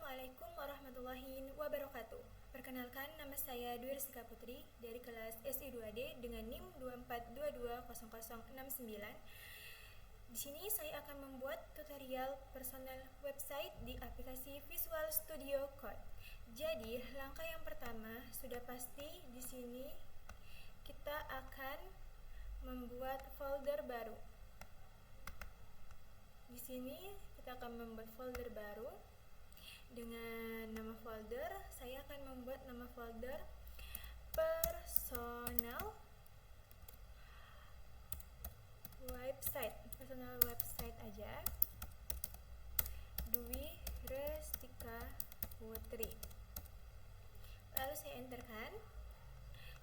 Assalamualaikum warahmatullahi wabarakatuh. Perkenalkan, nama saya Dwi Rizka Putri dari kelas SI2D dengan NIM 24220069. Di sini saya akan membuat tutorial personal website di aplikasi Visual Studio Code. Jadi, langkah yang pertama sudah pasti di sini kita akan membuat folder baru. Di sini kita akan membuat folder baru. Dengan nama folder, saya akan membuat nama folder personal website aja, Dwi Restika Putri. Lalu saya enterkan.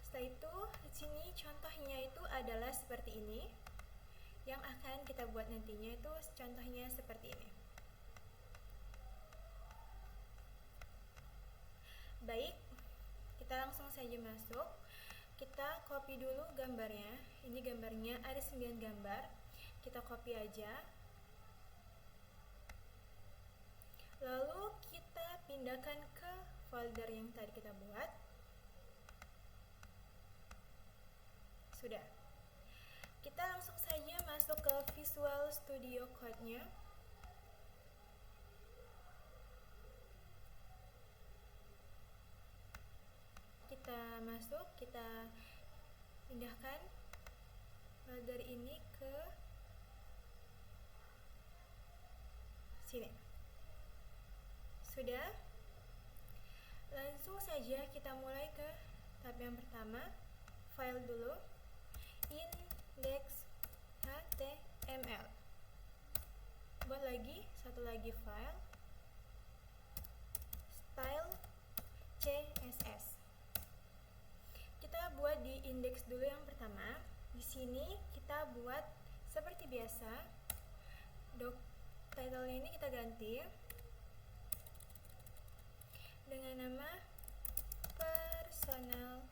Setelah itu, di sini contohnya itu adalah seperti ini. Yang akan kita buat nantinya itu contohnya seperti ini. Baik, kita langsung saja masuk. Kita copy dulu gambarnya. Ini gambarnya ada 9 gambar. Kita copy aja. Lalu kita pindahkan ke folder yang tadi kita buat. Sudah. Kita langsung saja masuk ke Visual Studio Code-nya. Kita masuk, kita pindahkan folder ini ke sini. Sudah. Langsung saja kita mulai ke tab yang pertama, file dulu, index.html. Buat lagi, satu lagi file, style CSS. Kita buat di index dulu yang pertama. Di sini kita buat seperti biasa. Title-nya ini kita ganti dengan nama personal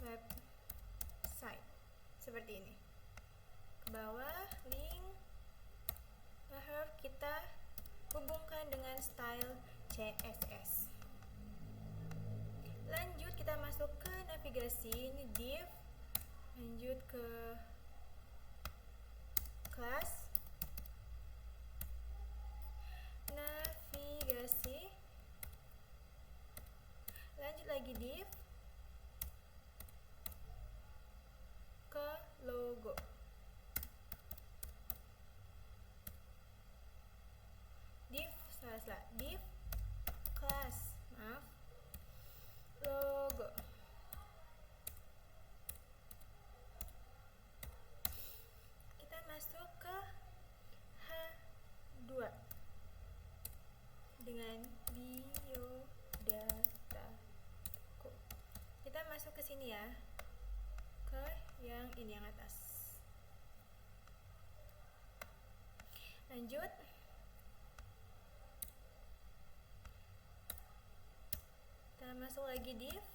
website. Seperti ini. Ke bawah link, lalu kita hubungkan dengan style CSS. Lanjut kita masuk ke navigasi, ini div, lanjut ke class, navigasi, lanjut lagi div, ke logo. Div class, logo. Kita masuk ke H2 dengan biodataku. Kita masuk ke sini ya, ke yang ini yang atas. Lanjut. Kita masuk lagi div,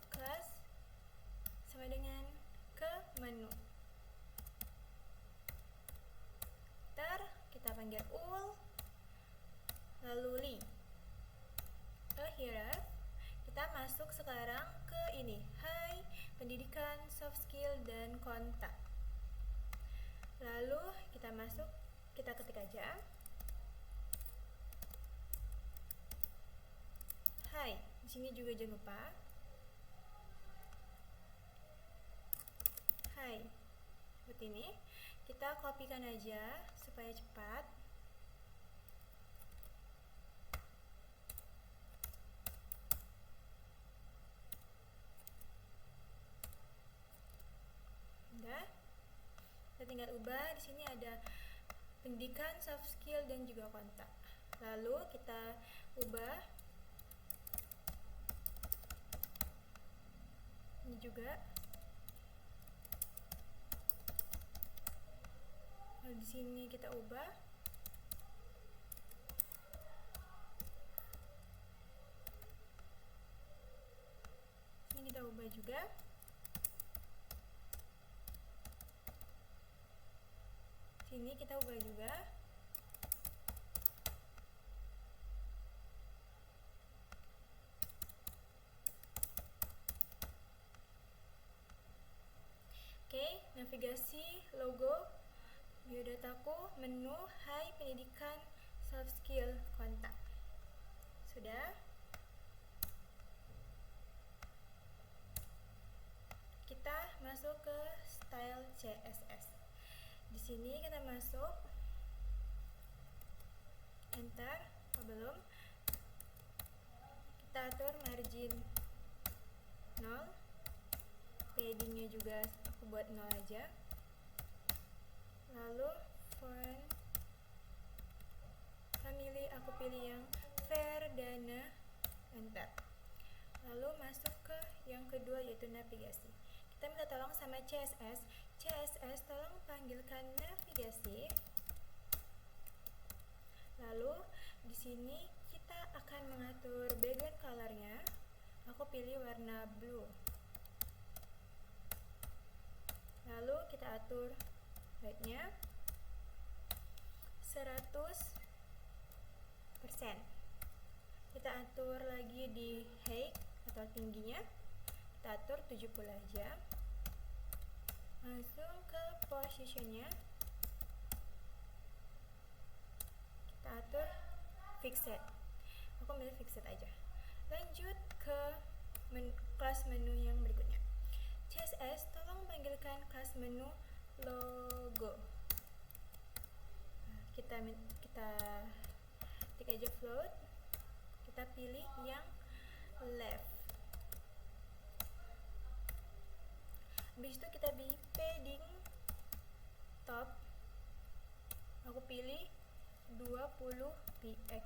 class, sama dengan ke menu. Kita panggil ul, lalu li. Akhirnya kita masuk sekarang ke ini, Hai Pendidikan, Soft Skill, dan Kontak. Lalu kita masuk, kita ketik aja Hai. Di sini juga jangan lupa Hai. Seperti ini. Kita kopikan aja supaya cepat. Udah. Kita tinggal ubah. Di sini ada pendidikan, soft skill, dan juga kontak. Lalu kita ubah ini juga. Lalu di sini kita ubah. Ini kita ubah juga. Sini kita ubah juga. Oke, navigasi, logo, biodataku, menu, hai, pendidikan, soft skill, kontak. Sudah. Kita masuk ke style CSS. Di sini kita masuk, enter, belum. Kita atur margin 0, paddingnya juga aku buat 0 aja. Lalu font family aku pilih yang Verdana, enter. Lalu masuk ke yang kedua yaitu navigasi. Kita minta tolong sama CSS. CSS tolong panggilkan navigasi. Lalu di sini kita akan mengatur background colornya. Aku pilih warna blue. Lalu kita atur height-nya 100%. Kita atur lagi di height atau tingginya. Kita atur 70 aja. Langsung ke positionnya. Kita atur fixed. Aku pilih fixed aja. Lanjut ke kelas menu yang berikutnya. CSS tolong panggilkan kelas menu logo. Nah, kita tik aja float. Kita pilih yang left. Habis itu kita pilih padding top. Aku pilih 20 px.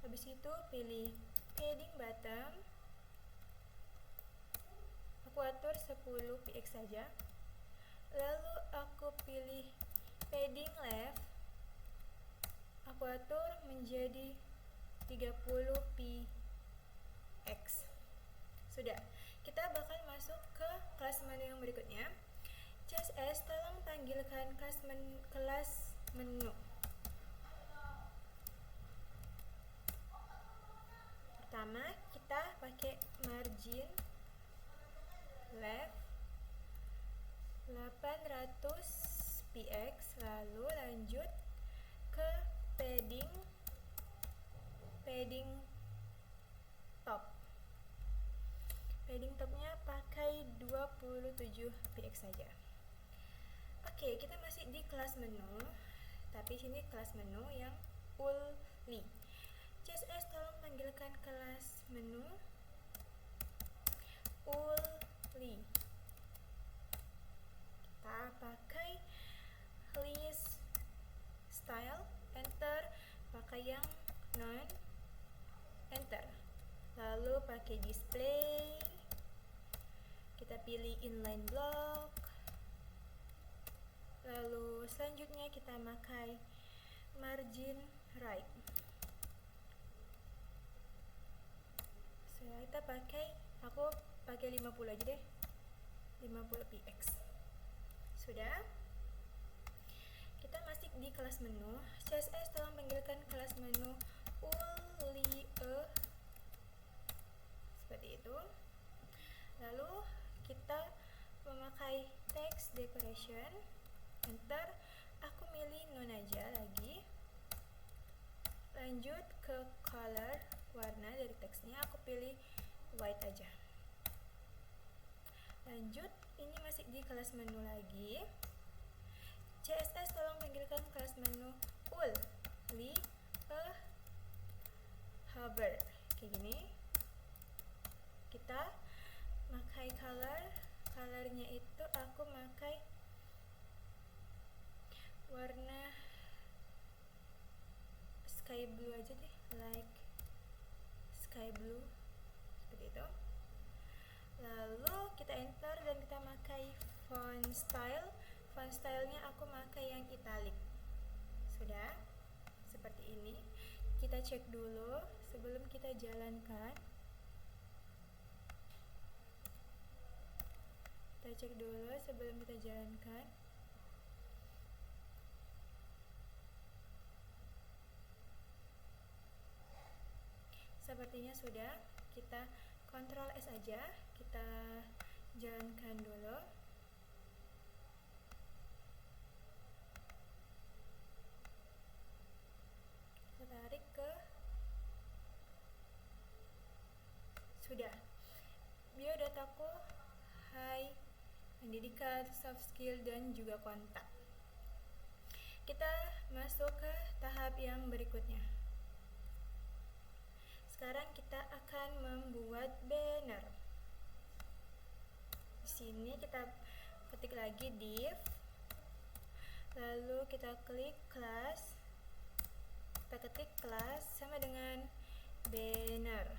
Habis itu pilih padding bottom. Aku atur 10 px saja. Lalu aku pilih padding left. Aku atur menjadi 30 px. Sudah. Kita bakal masuk ke kelas menu yang berikutnya. CSS tolong panggilkan kelas menu. Pertama kita pakai margin left 800 px, lalu lanjut ke padding top. Padding topnya pakai 27 px saja. Oke, kita masih di kelas menu, tapi sini kelas menu yang uli. CSS tolong panggilkan kelas menu uli. Kita pakai list style, enter. Pakai yang non, enter. Lalu pakai display. Kita pilih inline block. Lalu selanjutnya kita pakai margin right. Aku pakai 50 aja deh. 50 px. Sudah. Kita masih di kelas menu. CSS tolong panggilkan kelas menu uli seperti itu. Lalu kita memakai text decoration, enter. Aku milih non aja lagi. Lanjut ke color, warna dari teksnya aku pilih white aja. Lanjut, ini masih di kelas menu lagi. CSS tolong panggilkan kelas menu uli hover. Kayak gini. Kita pakai colornya itu aku pakai warna sky blue aja deh, like sky blue seperti itu. Lalu kita enter dan kita pakai font stylenya aku pakai yang italic. Sudah seperti ini. Kita cek dulu sebelum kita jalankan. sepertinya sudah. Kita Ctrl S aja, kita jalankan dulu. Kita tarik ke sudah. Biodataku Hai, pendidikan, soft skill, dan juga kontak. Kita masuk ke tahap yang berikutnya. Sekarang kita akan membuat banner. Di sini kita ketik lagi div, lalu kita klik class, kita ketik class sama dengan banner.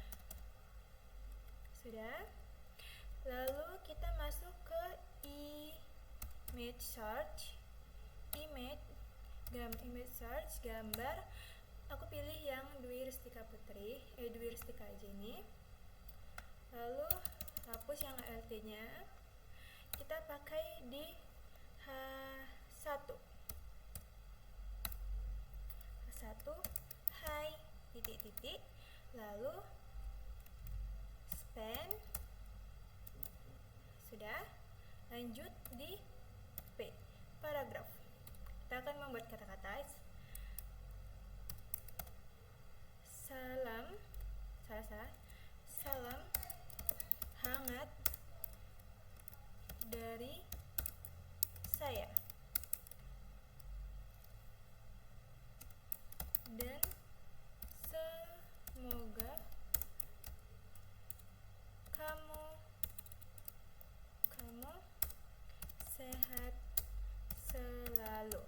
Sudah. Lalu kita masuk ke image search, image search gambar. Aku pilih yang Dwi Rustika Putri, Dwi Rustika aja ini. Lalu hapus yang ALT nya, kita pakai di H1 Hai titik-titik, lalu span. Sudah. Lanjut di P, paragraf. Kita akan membuat kata-kata. Salam hangat dari saya, dan semoga kamu sehat selalu.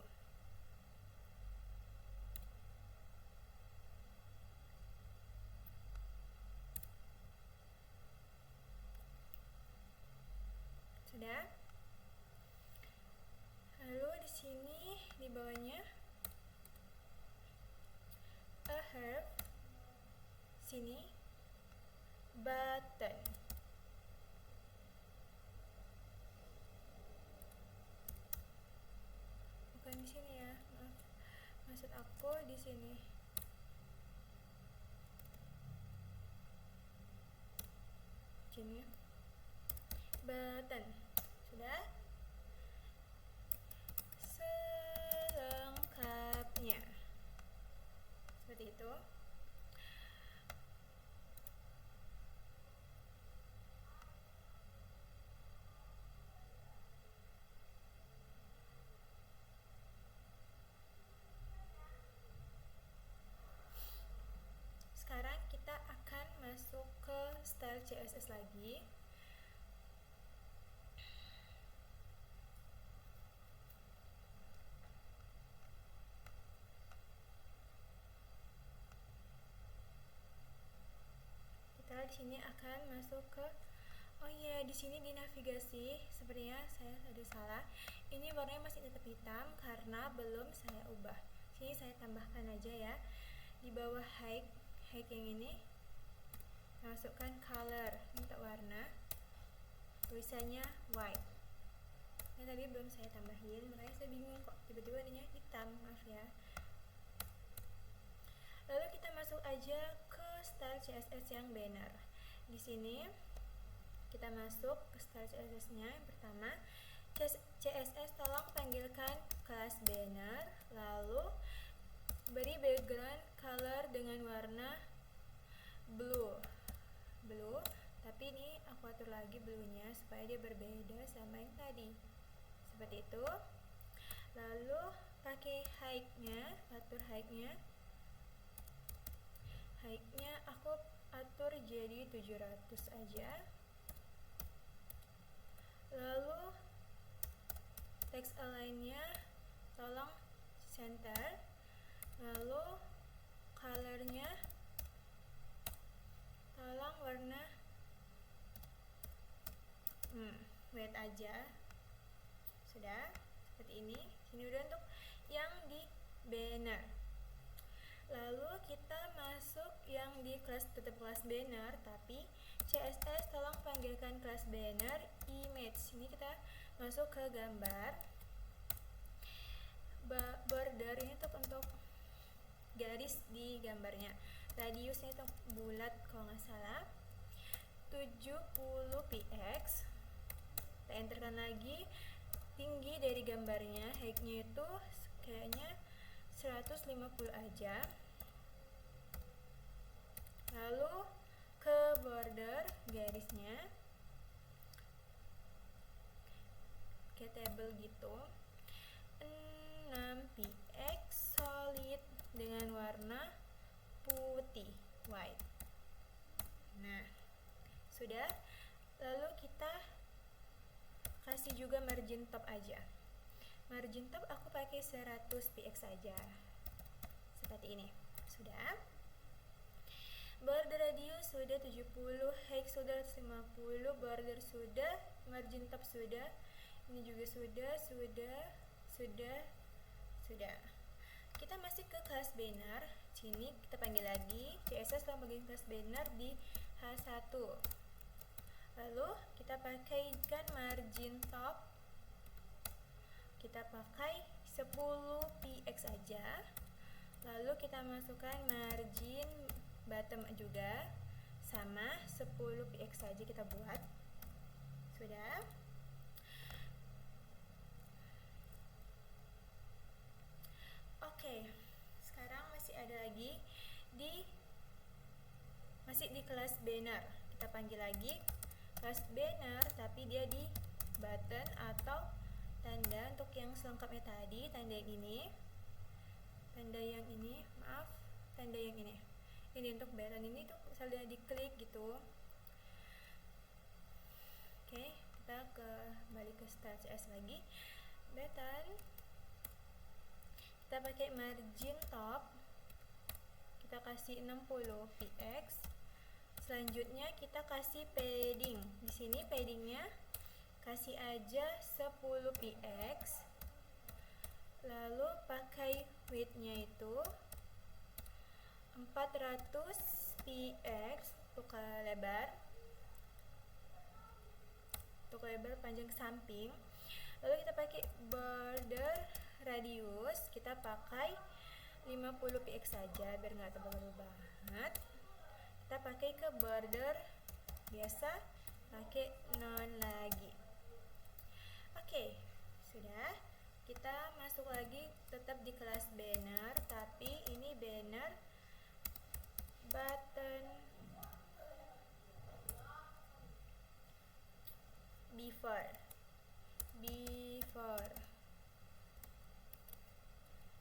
Sudah. Lalu di sini di bawahnya a herb, sini button. Bukan di sini ya, maaf. Maksud aku di sini. Sini. Button. Sudah. Selengkapnya. Seperti itu. Sekarang kita akan masuk ke style CSS lagi. Kita di sini akan masuk ke di sini di navigasi sepertinya saya ada salah. Ini warnanya masih tetap hitam karena belum saya ubah. Sini saya tambahkan aja ya. Di bawah height yang ini masukkan color, minta warna, tulisannya white. Yang tadi belum saya tambahin, makanya saya bingung kok tiba-tiba warnanya hitam, maaf ya. Lalu kita masuk aja ke style CSS yang banner. Di sini kita masuk ke style CSS-nya. Yang pertama, CSS tolong panggilkan kelas banner, lalu beri background color dengan warna blue, tapi ini aku atur lagi blue-nya supaya dia berbeda sama yang tadi, seperti itu. Lalu pakai height-nya, atur height-nya aku atur jadi 700 aja. Lalu text align-nya tolong center. Lalu color-nya tolong warna white aja. Sudah seperti ini. Sini udah untuk yang di banner. Lalu kita masuk yang di kelas, tetap kelas banner, tapi CSS tolong panggilkan kelas banner image. Ini kita masuk ke gambar. Border ini untuk garis di gambarnya. radiusnya itu bulat kalau nggak salah, 70 px. Kita enterkan lagi. Tinggi dari gambarnya, height-nya itu kayaknya 150 aja. Lalu ke border garisnya kayak table gitu, 6 px solid dengan warna putih, white. Nah, sudah. Lalu kita kasih juga margin top aja. Margin top aku pakai 100 px saja, seperti ini. Sudah. Border radius sudah 70, height sudah 150, border sudah, margin top sudah, ini juga sudah. Kita masih ke kelas banner. Sini kita panggil lagi CSS dalam bagian kelas banner di H1. Lalu kita pakaikan margin top, kita pakai 10 px aja. Lalu kita masukkan margin bottom juga sama 10 px saja kita buat. Sudah. Oke, sekarang masih ada lagi masih di kelas banner. Kita panggil lagi kelas banner, tapi dia di button atau tanda untuk yang selengkapnya tadi, tanda yang ini, tanda yang ini. Ini untuk button, ini tuh misalnya diklik gitu. Oke, kita balik ke start CS lagi. Button, kita pakai margin top, kita kasih 60 px. Selanjutnya kita kasih padding. Di sini paddingnya kasih aja 10 px. Lalu pakai width-nya itu 400 px untuk lebar panjang samping. Lalu kita pakai border radius, kita pakai 50 px saja biar nggak terlalu banget. Kita pakai ke border biasa, pakai non lagi. Oke, sudah. Kita masuk lagi tetap di kelas banner, tapi ini banner button before.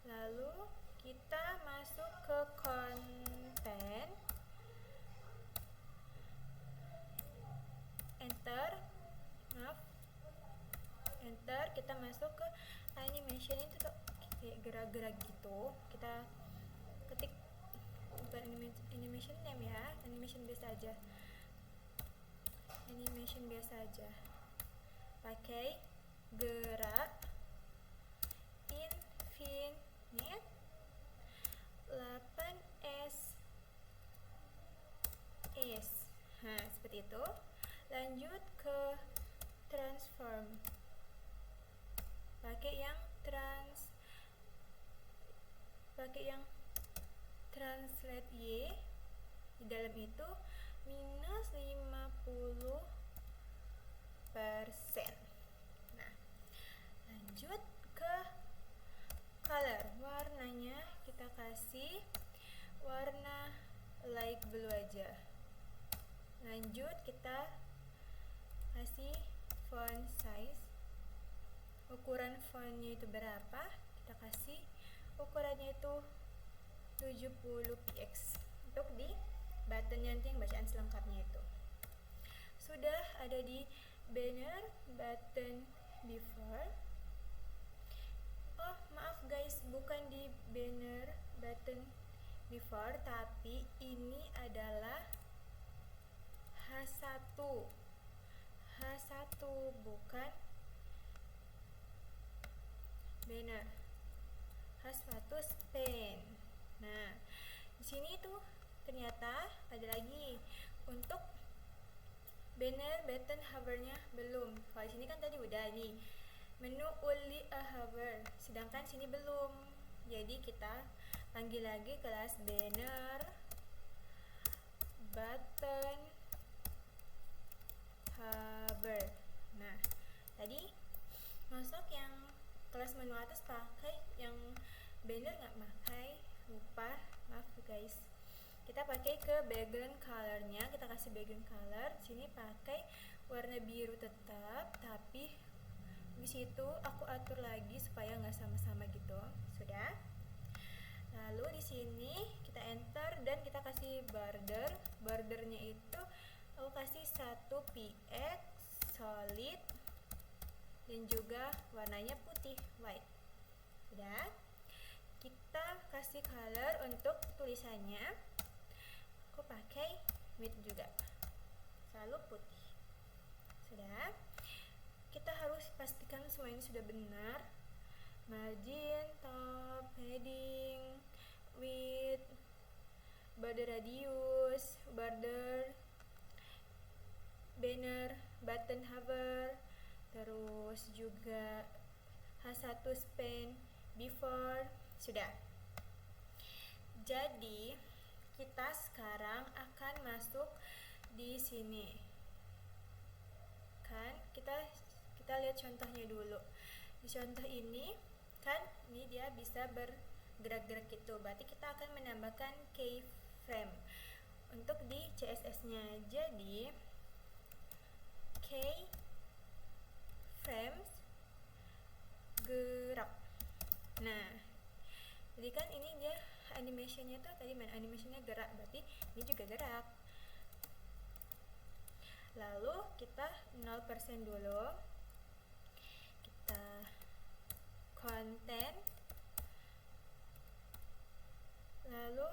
Lalu kita masuk ke content, enter, kita masuk ke animation. Itu tuh kayak gerak-gerak gitu. Kita ketik, bukan animation name ya, animation biasa aja, pakai gerak infinite 8s. Nah, seperti itu. Lanjut ke transform, pakai yang translate y, di dalam itu minus 50%. Nah, lanjut ke color, warnanya kita kasih warna light blue aja. Lanjut kita kasih font size, ukuran fontnya itu berapa, kita kasih ukurannya itu 70 px untuk di buttonnya nanti yang bacaan selengkapnya itu. Sudah ada di banner button before. Oh maaf guys, bukan di banner button before, tapi ini adalah H1 bukan banner. H1 span. Nah, di sini tuh ternyata ada lagi untuk banner button hovernya belum. Kalau di sini kan tadi udah nih menu only a hover, sedangkan sini belum. Jadi kita panggil lagi kelas banner button hover. Nah, tadi masuk yang kelas menu atas pakai yang banner nggak pakai, lupa, maaf guys. Kita pakai ke background colornya, kita kasih background color. Sini pakai warna biru tetap, tapi di situ aku atur lagi supaya nggak sama-sama gitu. Sudah. Lalu di sini kita enter dan kita kasih border. Bordernya itu aku kasih 1 px solid dan juga warnanya putih, white. Sudah. Kita kasih color untuk tulisannya. Aku pakai white juga, selalu putih. Sudah. Kita harus pastikan semua ini sudah benar. Margin, top, heading, width, border radius, border, banner, button hover, terus juga H1 span, before. Sudah. Jadi kita sekarang akan masuk di sini. Kan kita lihat contohnya dulu. Di contoh ini kan ini dia bisa bergerak-gerak gitu. Berarti kita akan menambahkan keyframe untuk di CSS-nya. Jadi keyframes gerak. Nah, jadi kan ini dia animationnya tuh tadi main animationnya gerak, berarti ini juga gerak. Lalu kita 0% dulu, kita konten, lalu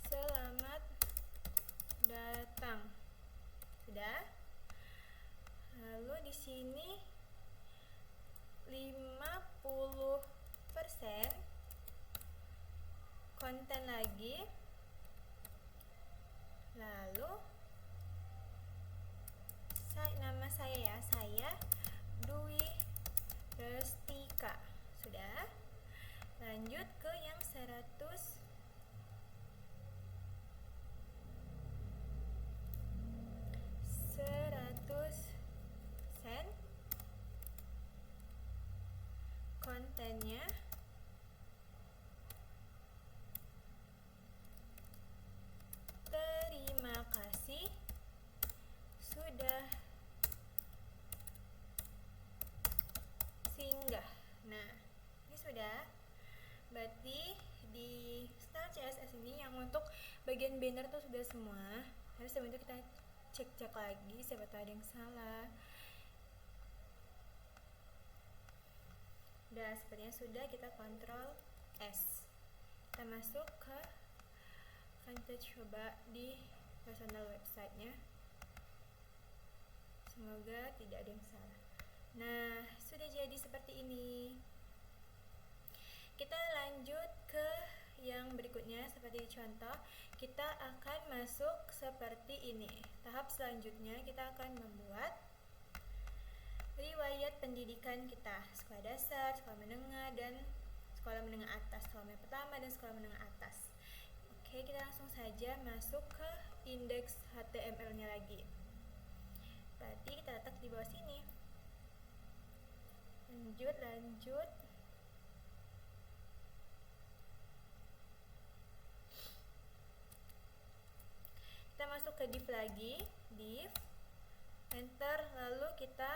selamat datang. Sudah. Lalu di sini 50% konten lagi. Lalu nama saya ya, saya Dwi Restika. Sudah. Lanjut ke yang 100 sen. Kontennya terima kasih sudah singgah. Nah, ini sudah. Berarti di style CSS ini yang untuk bagian banner tuh sudah semua. Harus sebentar kita cek lagi siapa tahu ada yang salah. Udah, sepertinya sudah. Kita Ctrl S. Kita masuk ke kita coba di personal website-nya. Semoga tidak ada yang salah. Nah, sudah jadi seperti ini. Kita lanjut ke yang berikutnya. Seperti contoh, kita akan masuk seperti ini. Tahap selanjutnya kita akan membuat riwayat pendidikan kita, sekolah dasar, sekolah menengah, dan sekolah menengah atas, sekolah menengah pertama dan sekolah menengah atas. Oke, kita langsung saja masuk ke indeks HTML-nya lagi. Berarti kita letak di bawah sini. Lanjut. Kita masuk ke div lagi, div, enter, lalu kita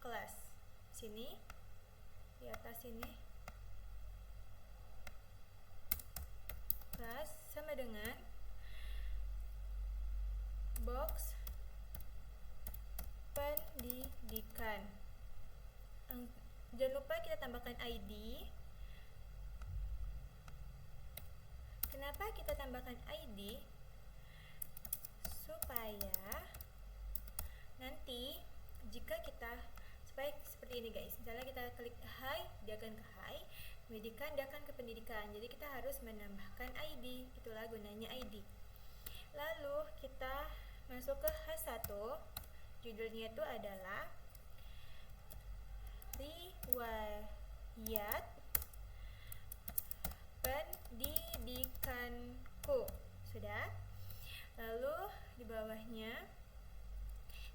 kelas. Sini, di atas sini. Kelas sama dengan box pendidikan. Jangan lupa kita tambahkan ID. Kenapa kita tambahkan ID? Supaya nanti jika kita seperti ini guys, misalnya kita klik hi, dia akan ke hi, pendidikan dia akan ke pendidikan. Jadi kita harus menambahkan ID, itulah gunanya ID. Lalu kita masuk ke H1, judulnya itu adalah riwayat pendidikan. pendidikanku. Sudah? Lalu di bawahnya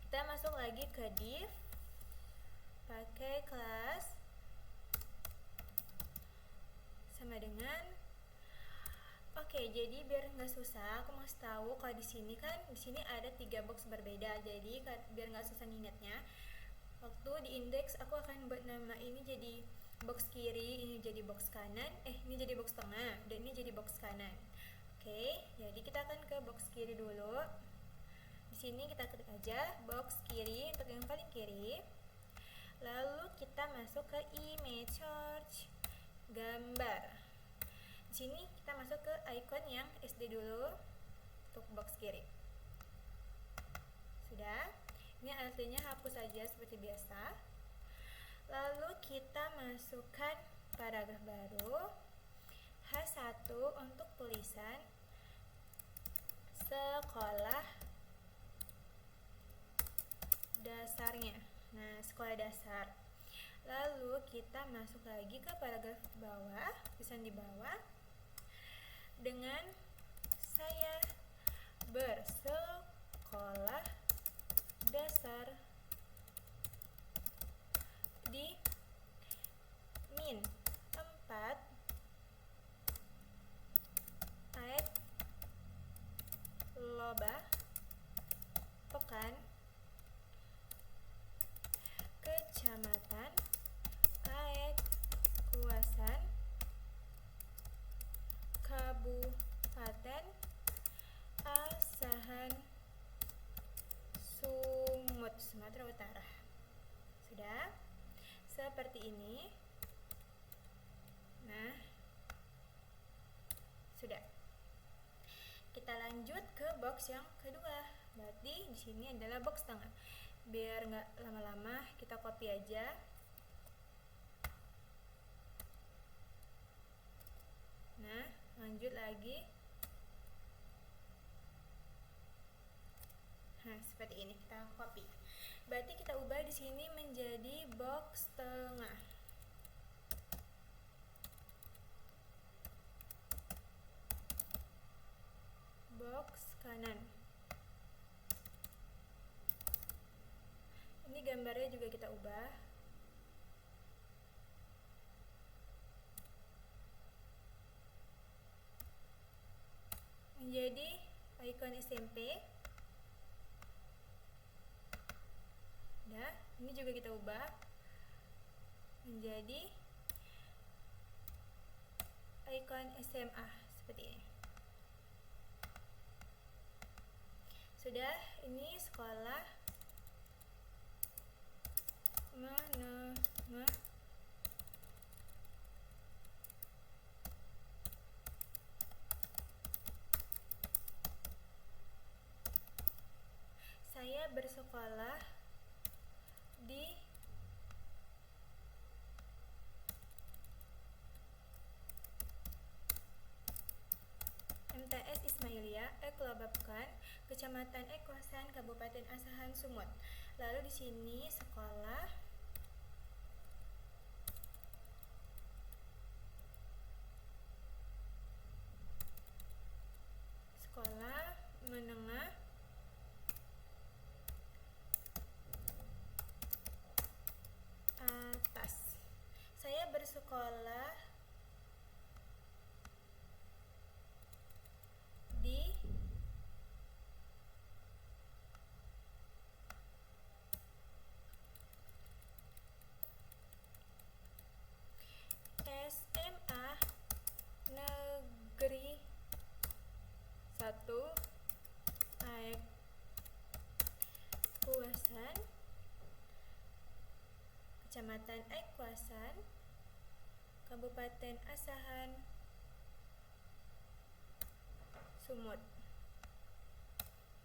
kita masuk lagi ke div, pakai kelas sama dengan jadi biar nggak susah aku mau tahu kalau di sini ada 3 box berbeda, jadi biar nggak susah ngingetnya waktu di indeks aku akan buat nama ini jadi box kiri, ini jadi box kanan, ini jadi box tengah, dan ini jadi box kanan. Jadi kita akan ke box kiri dulu. Di sini kita klik aja box kiri untuk yang paling kiri. Lalu kita masuk ke image search, gambar. Di sini kita masuk ke icon yang SD dulu untuk box kiri. Sudah? Ini artinya hapus saja seperti biasa. Lalu kita masukkan paragraf baru H1 untuk tulisan sekolah dasarnya. Nah, sekolah dasar. Lalu kita masuk lagi ke paragraf bawah, tulisan di bawah dengan saya bersekolah dasar di Min 4 Aek Loba Pekan, Kecamatan Aek Kuasan, Kabupaten Asahan Sumut, Sumatera Utara. Sudah? Seperti ini. Nah, sudah. Kita lanjut ke box yang kedua. Berarti di sini adalah box tengah. Biar nggak lama-lama, kita copy aja. Nah, lanjut lagi. Nah, seperti ini kita copy. Berarti kita ubah di sini menjadi box tengah. Box kanan. Ini gambarnya juga kita ubah. Menjadi icon SMP. Nah, ini juga kita ubah menjadi icon SMA seperti ini. Sudah, ini sekolah menengah saya bersekolah di MTS Ismailia, Loba Pekan, Kecamatan Kuasan, Kabupaten Asahan Sumut. Lalu di sini sekolah menengah atas. Saya bersekolah di SMA Negeri 1 Aek Kuasan, Kecamatan Aek Kuasan, Kabupaten Asahan Sumut.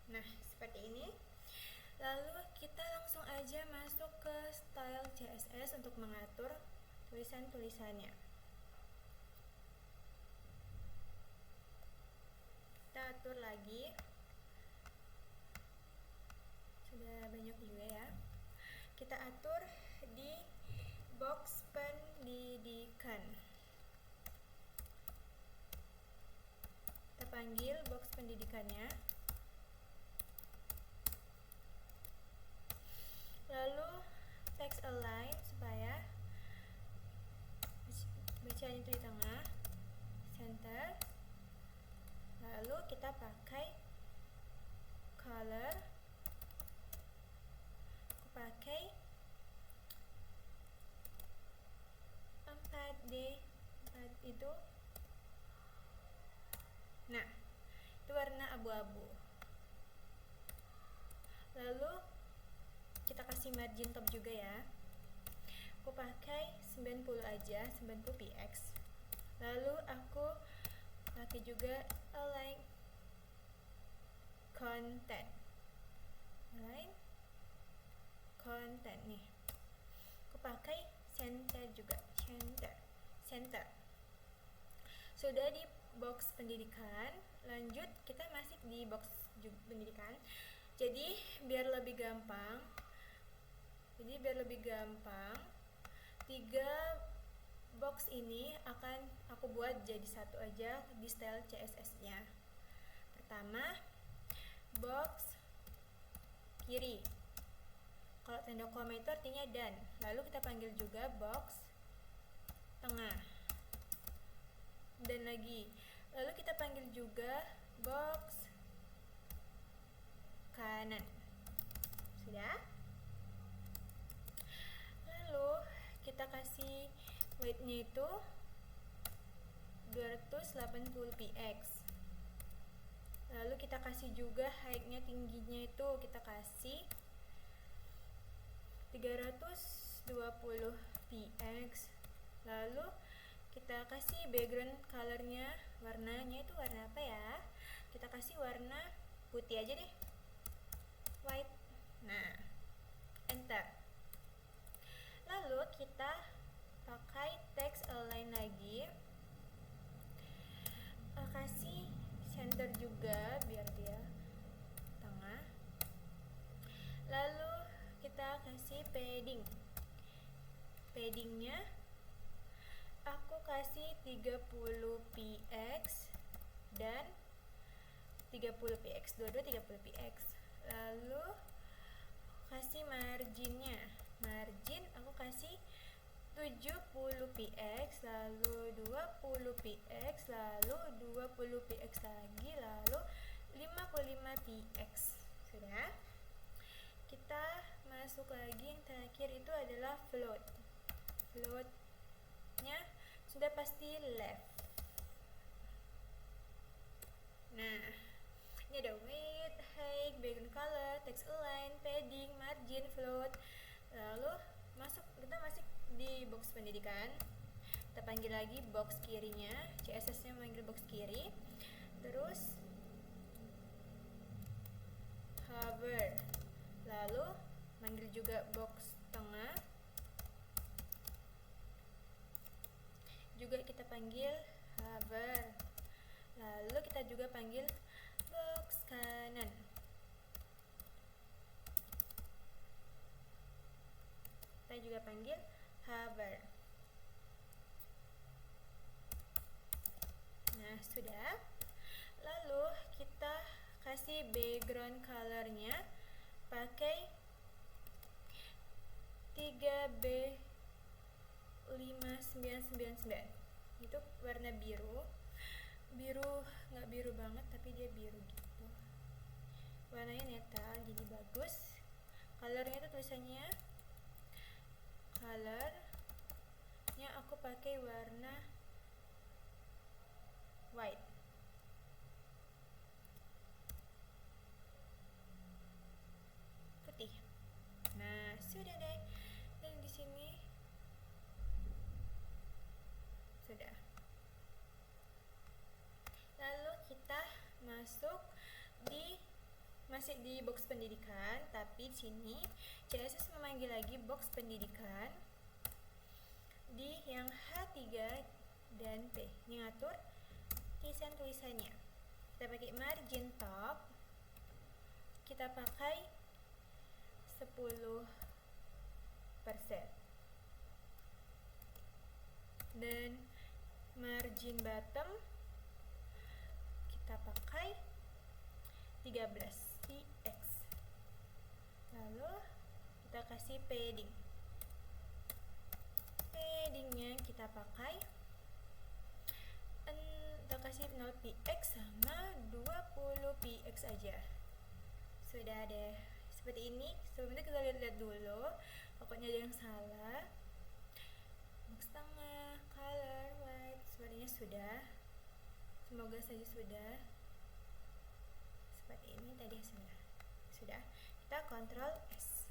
Nah, seperti ini. Lalu kita langsung aja masuk ke style CSS untuk mengatur tulisan-tulisannya. Kita atur lagi. Sudah banyak juga ya. Kita atur di box pendidikan. panggil box pendidikannya. Lalu text align supaya bacaan itu di tengah, center. Lalu kita pakai color, aku pakai 4D, 4 itu. Nah, itu warna abu-abu. Lalu kita kasih margin top juga ya. Aku pakai 90 aja, 90 px. Lalu aku pakai juga align content. Align content nih. Aku pakai center juga, center. Sudah di box pendidikan, lanjut kita masih di box pendidikan. Jadi biar lebih gampang, 3 box ini akan aku buat jadi satu aja di style CSS-nya. Pertama, box kiri. Kalau tanda koma itu artinya dan. Lalu kita panggil juga box tengah. Dan lagi. Lalu kita panggil juga box kanan. Sudah? Lalu kita kasih weight-nya itu 280 px. Lalu kita kasih juga height-nya, tingginya itu kita kasih 320 px. Lalu kita kasih background colornya, warnanya itu warna apa ya? Kita kasih warna putih aja deh, white. Nah, enter. Lalu kita pakai text align lagi, kasih center juga biar dia tengah. Lalu kita kasih paddingnya aku kasih 30 px dan 30 px, dua-dua 30 px. Lalu kasih margin aku kasih 70 px, lalu 20 px, lalu 20 px lagi, lalu 55 px. Sudah. Kita masuk lagi, yang terakhir itu adalah floatnya sudah pasti left. Nah, ini ada weight, height, background color, text align, padding, margin, float. Lalu kita masuk di box pendidikan. Kita panggil lagi box kirinya, CSS-nya manggil box kiri. Terus hover. Lalu manggil juga box tengah. Juga kita panggil hover. Lalu kita juga panggil box kanan. Kita juga panggil hover. Nah, sudah. Lalu kita kasih background colornya pakai 3B5999. Itu warna biru. Nggak biru banget tapi dia biru gitu. Warnanya netral jadi bagus. Colornya itu tulisannya, colornya aku pakai warna white. Putih. Nah, sudah deh. Dan di sini sudah. Lalu kita masih di box pendidikan, tapi di sini CSS memanggil lagi box pendidikan di yang H3 dan P. Ini ngatur tulisannya. Kita pakai margin top. Kita pakai 10%. Dan margin bottom kita pakai 13 px. Lalu kita kasih paddingnya kita pakai kita kasih 0 px sama 20 px aja. Sudah deh, seperti ini. Sebelumnya kita lihat dulu, pokoknya ada yang salah. Box tengah, color, white, sepertinya sudah. Semoga saja sudah. Seperti ini tadi hasilnya. Sudah. Kita Ctrl S.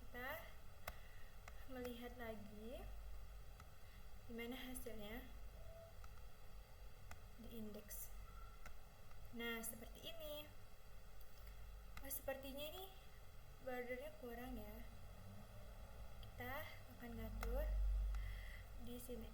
Kita melihat lagi gimana hasilnya di indeks. Nah, seperti ini. Sepertinya ini bordernya kurang ya. Kita akan ngatur di sini.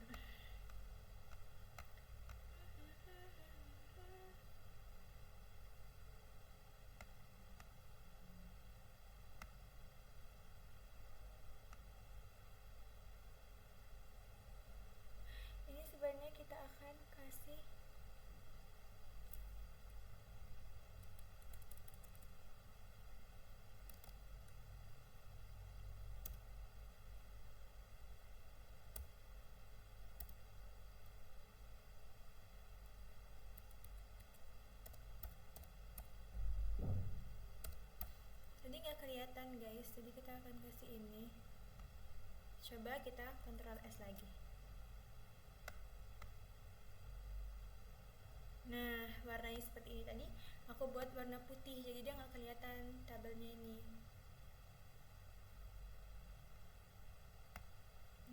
Ini sebenarnya kita akan kasih tadi nggak kelihatan guys, jadi kita akan kasih ini. Coba kita Ctrl S lagi. Nah, warnanya seperti ini. Tadi aku buat warna putih, jadi dia nggak kelihatan tabelnya ini.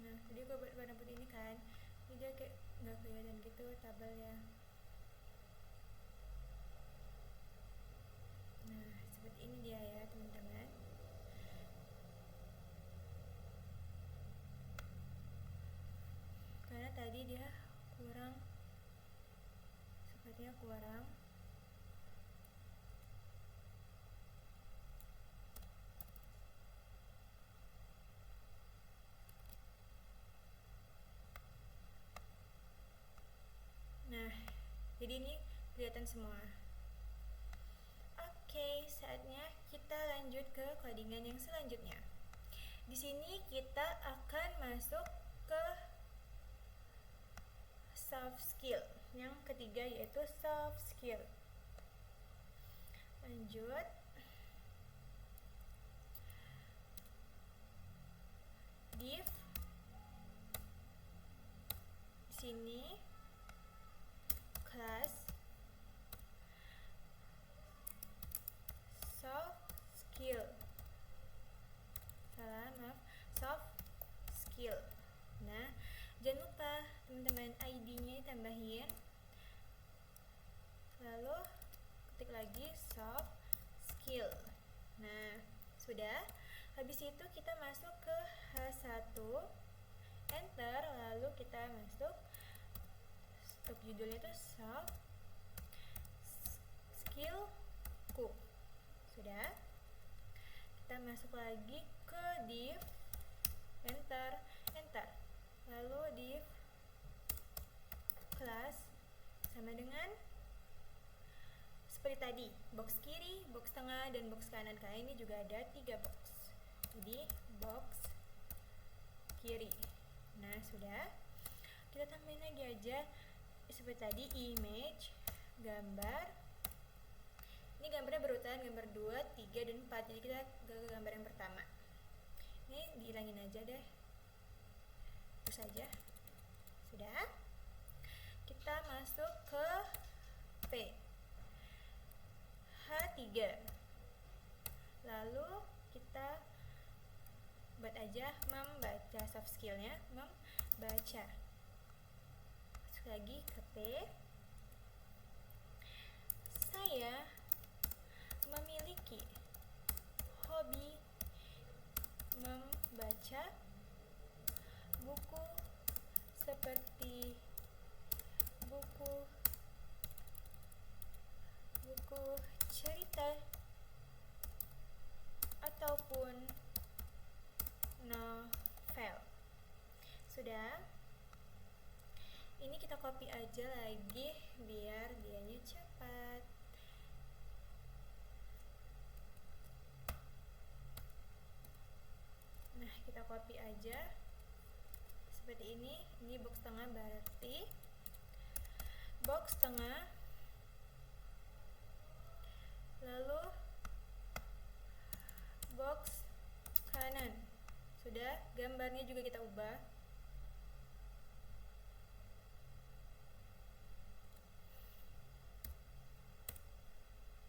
Nah, tadi aku buat warna putih ini kan, jadi dia kayak nggak kelihatan gitu tabelnya. Nah, seperti ini dia ya teman-teman. Karena tadi dia kurang, sepertinya kurang. Nah, jadi ini kelihatan semua. Oke, saatnya kita lanjut ke codingan yang selanjutnya. Di sini kita akan masuk ke soft skill yang ketiga, yaitu soft skill. Lanjut. Div sini class soft skill. Salah, maaf. Soft skill. Nah, jangan lupa teman-teman ID-nya ditambahin. Lalu ketik lagi soft skill. Nah, sudah. Habis itu kita masuk ke H1, enter, lalu kita masuk untuk judulnya itu soft skill ku. Sudah. Kita masuk lagi ke div, enter, lalu div class sama dengan seperti tadi, box kiri, box tengah, dan box kanan. Kali ini juga ada 3 box, jadi box kiri. Nah, sudah. Kita tambahin lagi aja seperti tadi, image, gambar. Ini gambarnya berurutan, gambar 2, 3, dan 4. Jadi kita ke gambar yang pertama. Ini dihilangin aja deh, terus aja. Sudah. Kita masuk ke P, H3. Lalu kita buat aja membaca, soft skillnya membaca. Masuk lagi ke P. Saya memiliki hobi membaca buku seperti buku cerita ataupun novel. Sudah. Ini kita copy aja lagi biar dianya cepat. Nah, kita copy aja seperti ini. Ini box tengah, berarti box tengah, lalu box kanan. Sudah, gambarnya juga kita ubah.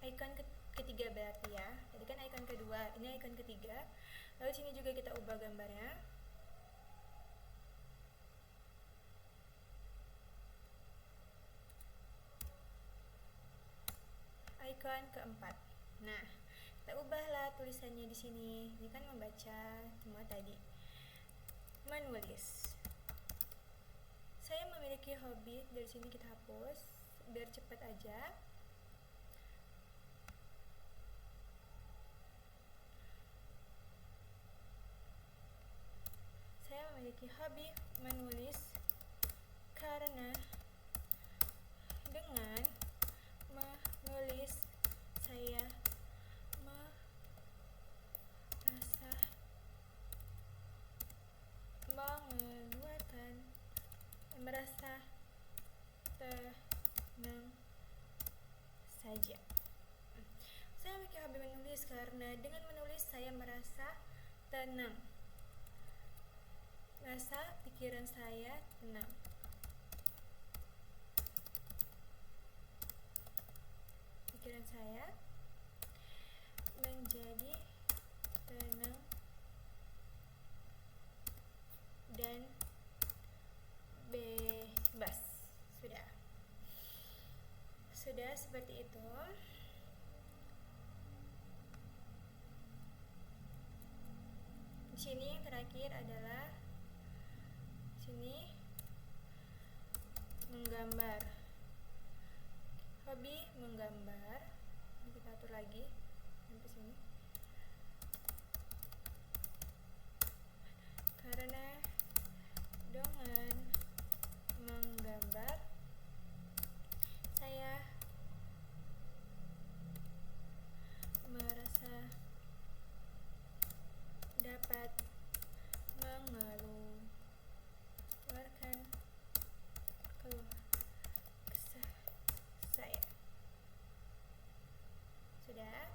Icon ketiga berarti ya. Tadi kan icon kedua, ini icon ketiga. Lalu sini juga kita ubah gambarnya. Icon keempat. Nah, kita ubahlah tulisannya di sini. Ini kan membaca semua tadi. Menulis. Saya memiliki hobi, dari sini kita hapus biar cepat aja. Saya memiliki hobi menulis karena dengan menulis saya merasa tenang saja. Saya memiliki hobi menulis karena dengan menulis saya merasa tenang. Rasa pikiran saya tenang. Pikiran saya menjadi tenang dan bebas. Sudah seperti itu. Di sini yang terakhir adalah sini menggambar. Hobi menggambar. Ini kita atur lagi sampai sini. Karena dengan menggambar saya merasa dapat mengeluarkan kesah saya. Sudah.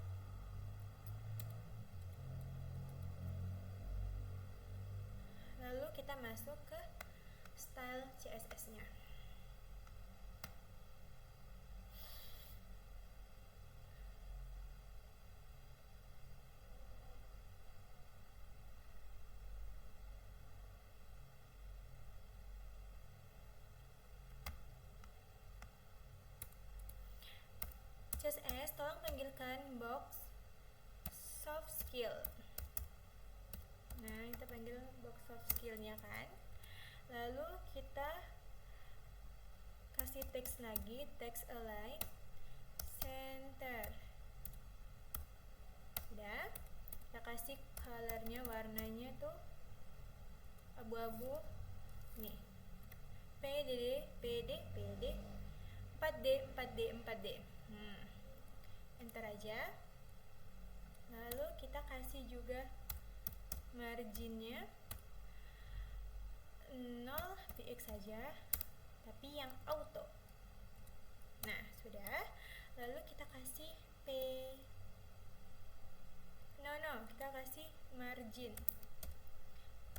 Lalu kita masuk ke style CSS-nya. CSS, tolong panggilkan box soft skill. Nah, kita panggil box soft skill-nya kan. Lalu kita kasih teks lagi, text align center. Udah, kita kasih colornya, warnanya tuh abu-abu nih. PD 4D. Enter aja. Lalu kita kasih juga marginnya 0 px saja, tapi yang auto. Nah, sudah. Lalu kita kasih kita kasih margin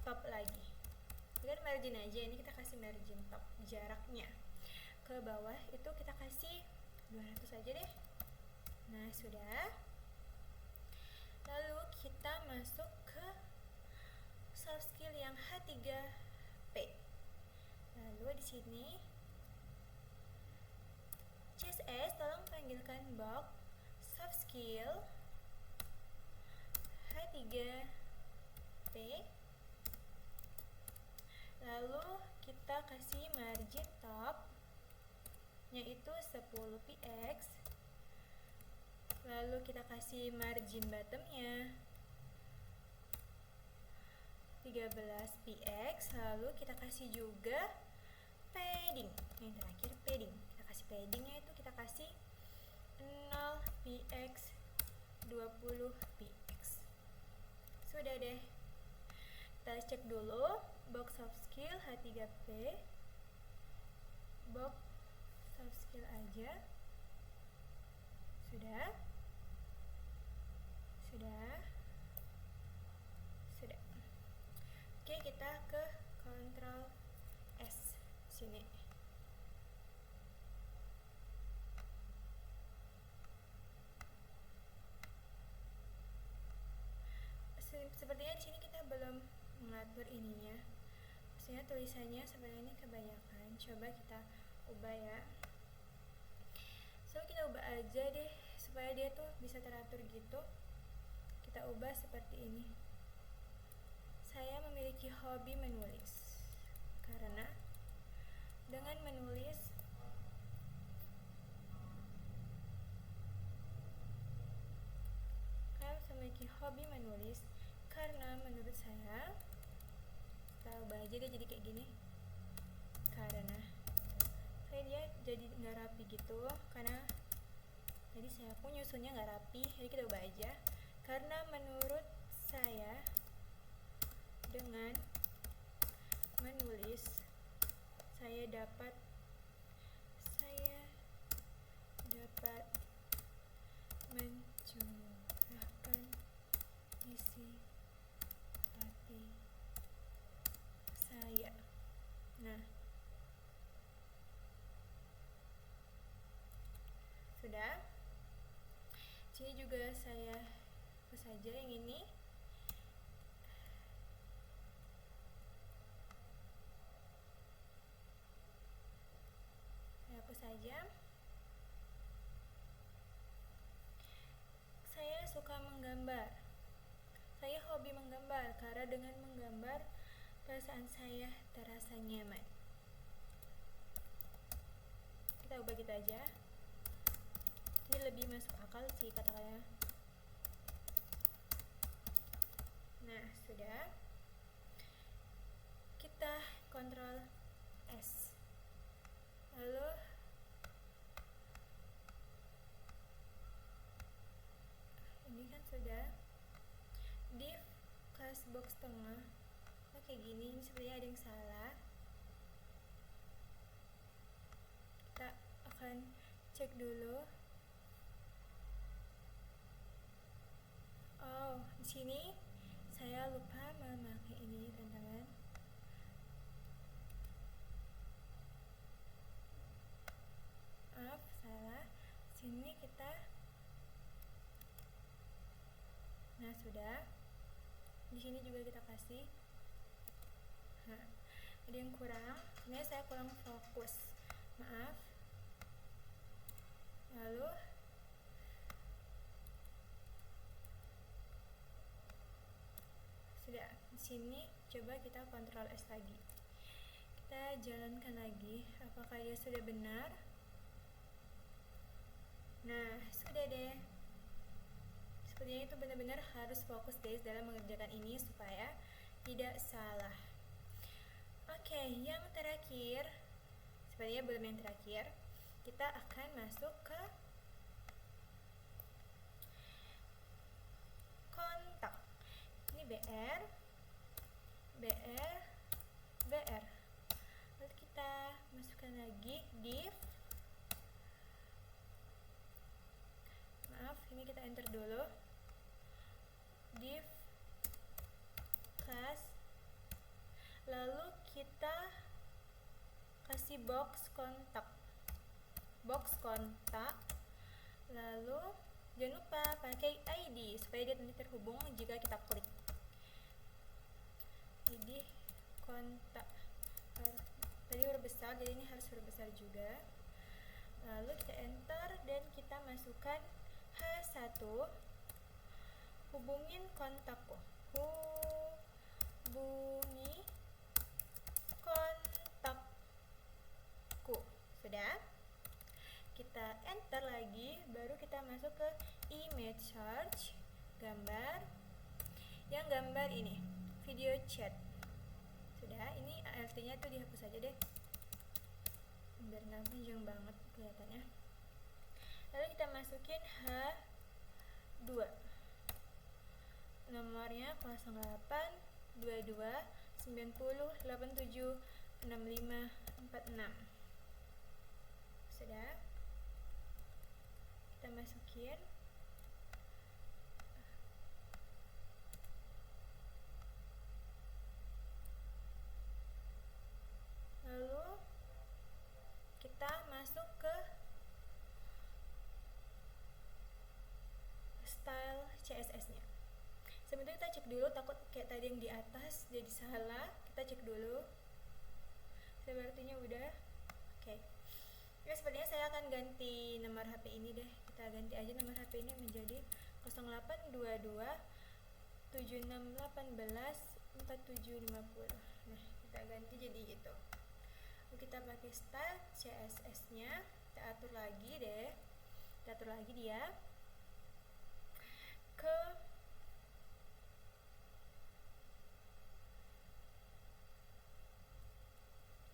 top lagi. Bukan margin aja, ini kita kasih margin top, jaraknya ke bawah itu kita kasih 200 saja deh. Nah, sudah. Lalu kita masuk ke soft skill yang H3P. Lalu di sini CSS, tolong panggilkan box soft skill H3P. Lalu kita kasih margin top yaitu 10 px. Lalu kita kasih margin bottomnya 13 px. Lalu kita kasih juga padding. Yang terakhir padding. Kita kasih paddingnya itu kita kasih 0 px 20 px. Sudah deh. Kita cek dulu box soft skill H3P. Box soft skill aja. Sudah. Oke, kita ke Ctrl S sini. Sepertinya di sini kita belum mengatur ininya. Maksudnya tulisannya seperti ini kebanyakan. Coba kita ubah ya. So kita ubah aja deh supaya dia tuh bisa teratur gitu. Kita ubah seperti ini. Saya memiliki hobi menulis. Karena dengan menulis memiliki hobi menulis karena menurut saya, kita ubah aja deh jadi kayak gini, karena dia jadi nggak rapi gitu, karena jadi saya pun nyusunnya nggak rapi, jadi kita ubah aja. Karena menurut saya dengan menulis saya dapat mencurahkan isi hati saya. Nah, sudah. Sini juga saya hapus saja yang ini. Saya hapus saja. Saya suka menggambar. Saya hobi menggambar karena dengan menggambar perasaan saya terasa nyaman. Kita ubah gitu aja. Ini lebih masuk akal sih kata-katanya. Nah, sudah. Kita Ctrl S. Lalu ini kan sudah. Div class box tengah. Nah, kayak gini, ini sepertinya ada yang salah. Kita akan cek dulu. Oh, di sini saya lupa memakai ini, teman-teman. Maaf, salah. Sini kita. Nah, sudah. Di sini juga kita kasih. Nah, ada yang kurang. Sebenarnya saya kurang fokus. Maaf. Lalu sudah. Di sini coba kita Ctrl S lagi. Kita jalankan lagi. Apakah dia sudah benar? Nah, sudah deh. Sepertinya itu benar-benar harus fokus guys dalam mengerjakan ini supaya tidak salah. Oke, yang terakhir, sepertinya belum yang terakhir, kita akan masuk ke kontak. Ini BR. Lalu kita masukkan lagi div. Maaf, ini kita enter dulu. Div class. Lalu kita kasih box kontak. Lalu jangan lupa pakai ID supaya dia nanti terhubung jika kita klik. ID kontak. Tadi huruf besar, jadi ini harus huruf besar juga. Lalu kita enter dan kita masukkan H1. Hubungin kontakku. Hubungi kontakku. Sudah. Kita enter lagi, baru kita masuk ke image search, gambar. Yang gambar ini, video chat. Sudah, ini artinya tuh dihapus aja deh. biar nggak panjang banget kelihatannya. Lalu kita masukin H2, nomornya 08 22 90 87 65 46. Sudah, kita masukin. Lalu kita masuk ke style CSS-nya. Sebentar kita cek dulu, takut kayak tadi yang di atas jadi salah. Kita cek dulu. Sepertinya udah. Oke. Ya, sepertinya saya akan ganti nomor HP ini deh. Kita ganti aja nomor HP ini menjadi 0822 7618 4750. Nah, kita ganti jadi itu. Lalu kita pakai style CSS-nya. Kita atur lagi deh. Kita atur lagi dia ke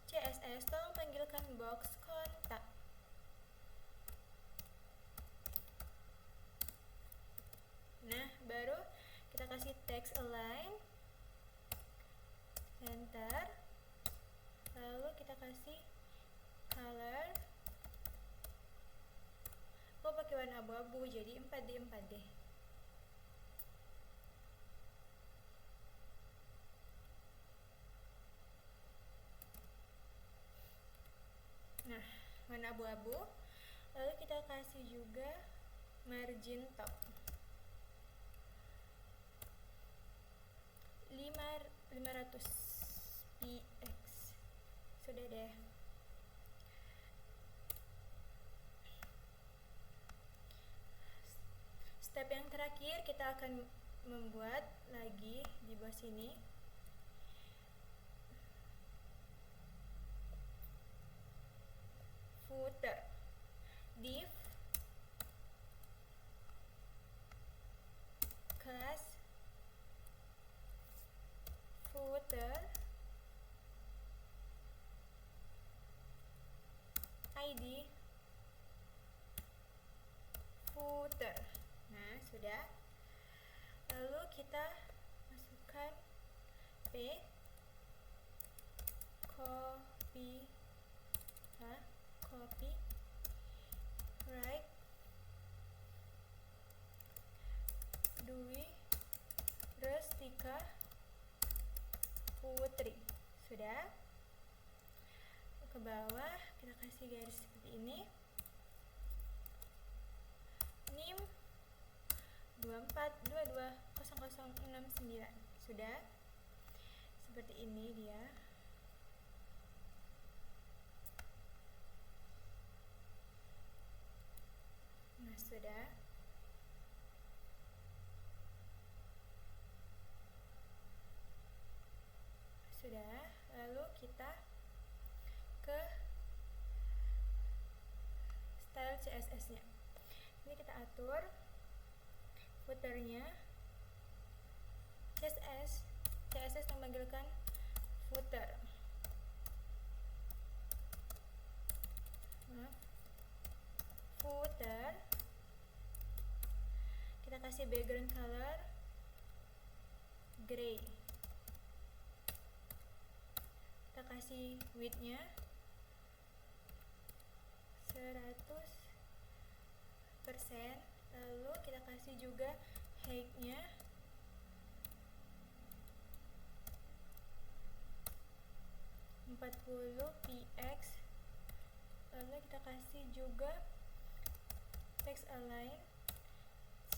CSS, tolong panggilkan box kontak. Nah, baru kita kasih text align, enter. Lalu kita kasih color. Aku pakai warna abu-abu, jadi 4D 4D. Nah, warna abu-abu. Lalu kita kasih juga margin top 500 px. Sudah deh. Step yang terakhir kita akan membuat lagi di bawah sini footer, div class footer ID footer. Nah, sudah. Lalu kita masukkan copy right Dwi Restika Putri. Sudah. Ke bawah kita kasih garis seperti ini. NIM 24220069. Sudah. Seperti ini dia. Nah, sudah. Sudah. Lalu kita ke style CSS-nya. Ini kita atur footernya CSS memanggilkan footer. Footer. Kita kasih background color gray. Kita kasih width-nya 100%. Lalu kita kasih juga height-nya 40 px. Lalu kita kasih juga text align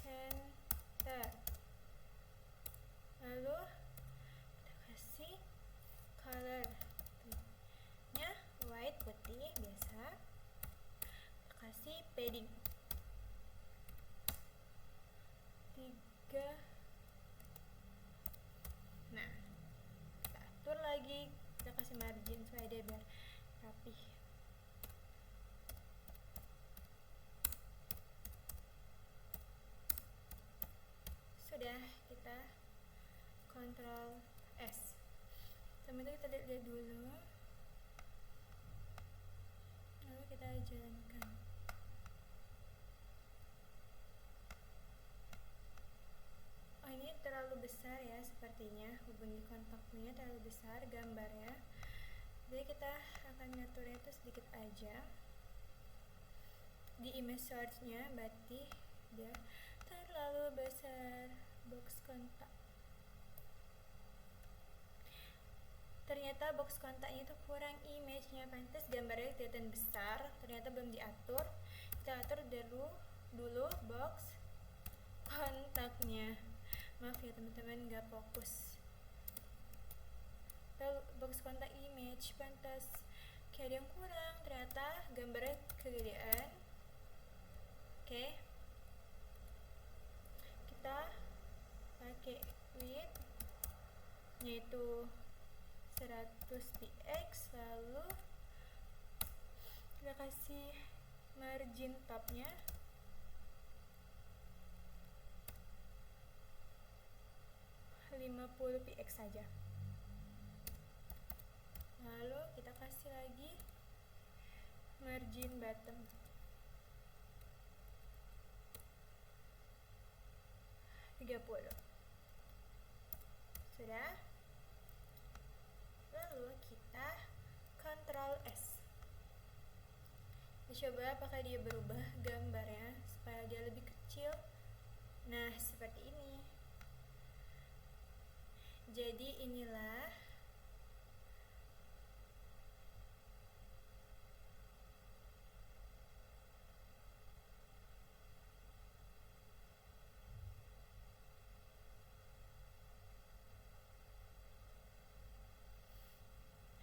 center. Lalu kita kasih color-nya white, putih biasa. Kita kasih padding 3. Nah, kita atur lagi, kita kasih margin supaya dia biar rapih. Sudah, kita Ctrl S. Sambil itu kita lihat dulu. kita jalankan. Oh, ini terlalu besar ya, sepertinya hubungi kontaknya terlalu besar gambarnya, jadi kita akan ngaturnya itu sedikit aja. Di image search-nya berarti dia terlalu besar box kontak. Ternyata box kontaknya itu kurang image-nya, pantas gambarnya kelihatan besar, ternyata belum diatur. Kita atur dulu box kontaknya. Maaf ya teman-teman, nggak fokus. Lalu box kontak image, pantas kayak ada yang kurang, ternyata gambarnya kegedean. Oke, kita pakai width yaitu 100 px, lalu kita kasih margin topnya 50 px saja. Lalu kita kasih lagi margin bottom 30. Sudah. Lalu kita Ctrl S. Kita coba apakah dia berubah gambarnya supaya dia lebih kecil. Nah, seperti ini. Jadi inilah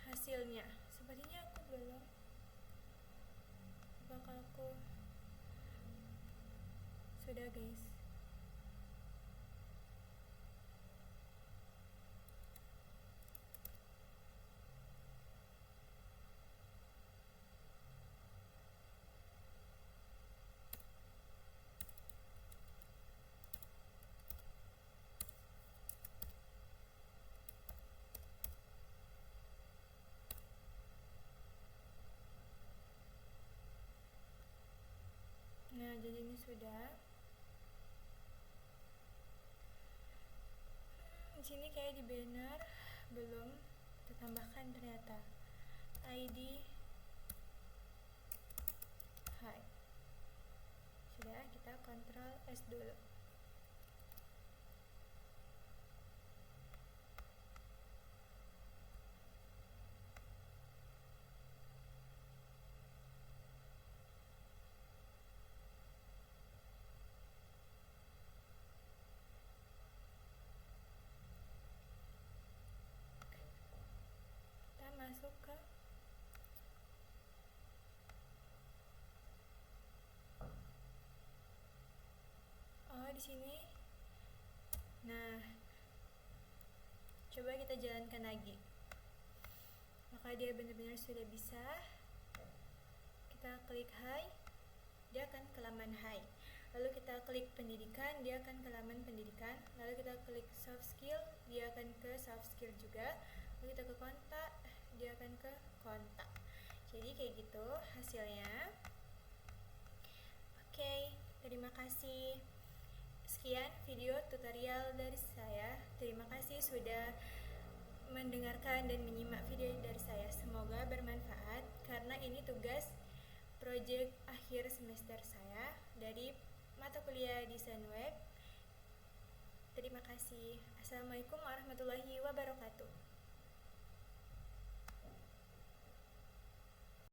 hasilnya. Sepertinya aku belum, bakal aku sudah guys. Nah, jadi ini sudah. Di sini kayak di banner belum ditambahkan ternyata ID hi. Sudah, kita Ctrl S dulu. Masuk ke di sini. Nah, coba kita jalankan lagi. Maka dia benar-benar sudah bisa. Kita klik high, dia akan ke laman high. Lalu kita klik pendidikan, dia akan ke laman pendidikan. Lalu kita klik soft skill, dia akan ke soft skill juga. Lalu kita ke kontak, dia akan ke kontak. Jadi kayak gitu hasilnya. Oke, terima kasih. Sekian video tutorial dari saya. Terima kasih sudah mendengarkan dan menyimak video dari saya. Semoga bermanfaat karena ini tugas proyek akhir semester saya dari mata kuliah desain web. Terima kasih. Assalamualaikum warahmatullahi wabarakatuh.